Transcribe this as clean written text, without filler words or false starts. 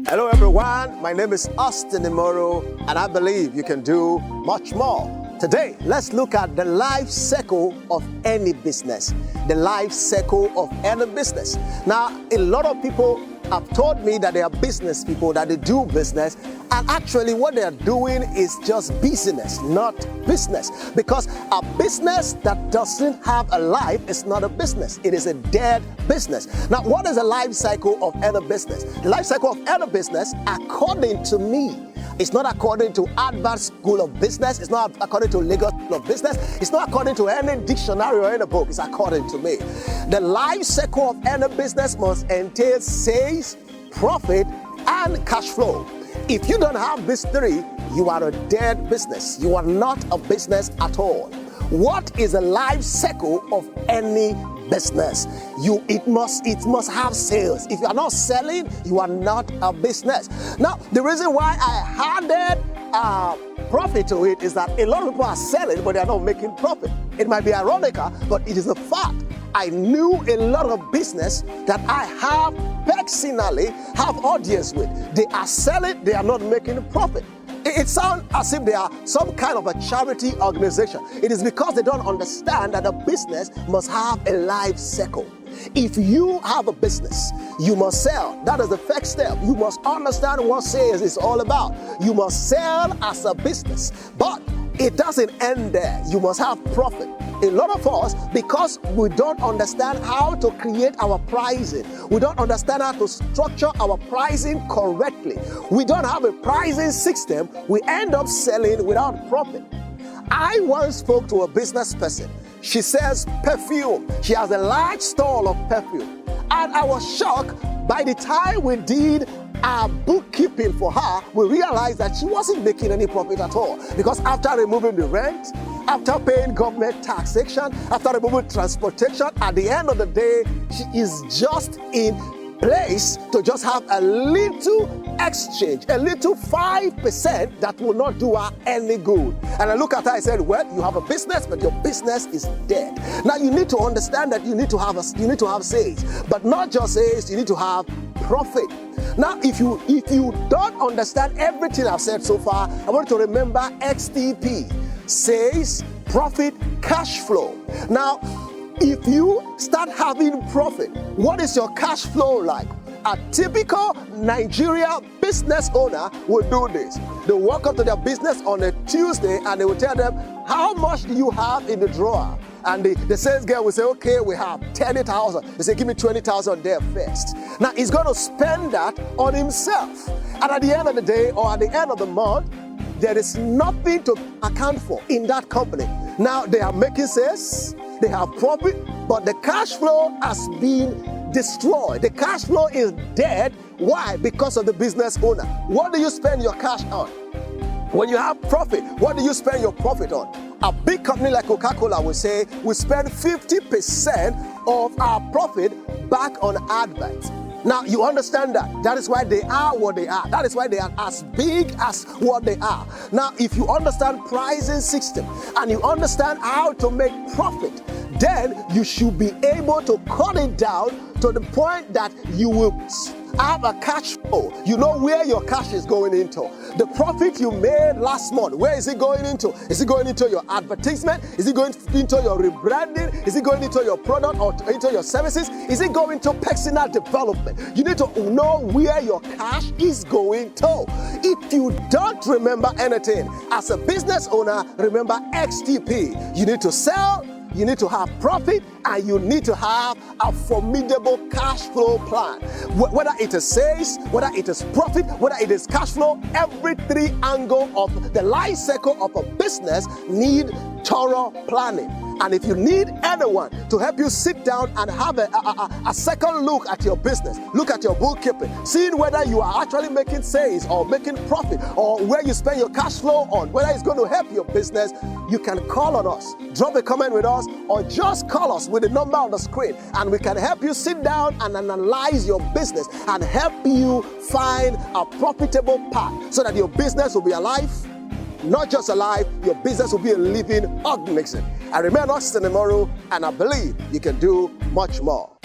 Hello everyone, my name is Austin Imoro, and I believe you can do much more. Today, let's look at the life cycle of any business. The life cycle of any business. Now, a lot of people have told me that they are business people, that they do business, and actually what they are doing is just business, not business. Because a business that doesn't have a life is not a business. It is a dead business. Now, what is the life cycle of any business? The life cycle of any business, according to me, it's not according to Harvard School of Business. It's not according to Lagos School of Business. It's not according to any dictionary or any book. It's according to me. The life cycle of any business must entail sales, profit, and cash flow. If you don't have these three, you are a dead business. You are not a business at all. What is a life cycle of any business? It must have sales. If you are not selling, you are not a business. Now, the reason why I added profit to it is that a lot of people are selling, but they are not making profit. It might be ironical, but it is a fact. I knew a lot of business that I have personally have audience with. They are selling, they are not making profit. It sounds as if they are some kind of a charity organization. It is because they don't understand that a business must have a life cycle. If you have a business, you must sell. That is the first step. You must understand what sales is all about. You must sell as a business. But it doesn't end there. You must have profit. A lot of us, because we don't understand how to create our pricing, we don't understand how to structure our pricing correctly, we don't have a pricing system, we end up selling without profit. I once spoke to a business person. She sells perfume. She has a large store of perfume. And I was shocked. By the time we did our bookkeeping for her, we realized that she wasn't making any profit at all. Because after removing the rent, after paying government taxation, after removing transportation, at the end of the day, she is just in place to just have a little exchange, a little 5% that will not do her any good. And I look at her, I said, well, you have a business, but your business is dead. Now you need to understand that you need to have sales, but not just sales, you need to have profit. Now, if you don't understand everything I've said so far, I want you to remember XTP, sales, profit, cash flow. Now, if you start having profit, what is your cash flow like? A typical Nigeria business owner will do this. They walk up to their business on a Tuesday and they will tell them, how much do you have in the drawer? And the sales girl will say, okay, we have 30,000. They say, give me 20,000 there first. Now, he's going to spend that on himself. And at the end of the day or at the end of the month, there is nothing to account for in that company. Now, they are making sales, they have profit, but the cash flow has been destroyed. The cash flow is dead. Why? Because of the business owner. What do you spend your cash on? When you have profit, what do you spend your profit on? A big company like Coca-Cola will say, we spend 50% of our profit back on adverts. Now, you understand that. That is why they are what they are. That is why they are as big as what they are. Now, if you understand pricing system and you understand how to make profit, then you should be able to cut it down to the point that you will have a cash flow. You know where your cash is going into. The profit you made last month, where is it going into? Is it going into your advertisement? Is it going into your rebranding? Is it going into your product or into your services? Is it going to personal development? You need to know where your cash is going to. If you don't remember anything, as a business owner, remember XTP. You need to sell, you need to have profit, and you need to have a formidable cash flow plan. Whether it is sales, whether it is profit, whether it is cash flow, every three angles of the life cycle of a business need thorough planning. And if you need anyone to help you sit down and have a second look at your business, look at your bookkeeping, seeing whether you are actually making sales or making profit or where you spend your cash flow on, whether it's going to help your business, you can call on us, drop a comment with us, or just call us with the number on the screen, and we can help you sit down and analyze your business and help you find a profitable path so that your business will be alive. Not just alive, your business will be a living organism. I remain Austin Imoro, and I believe you can do much more.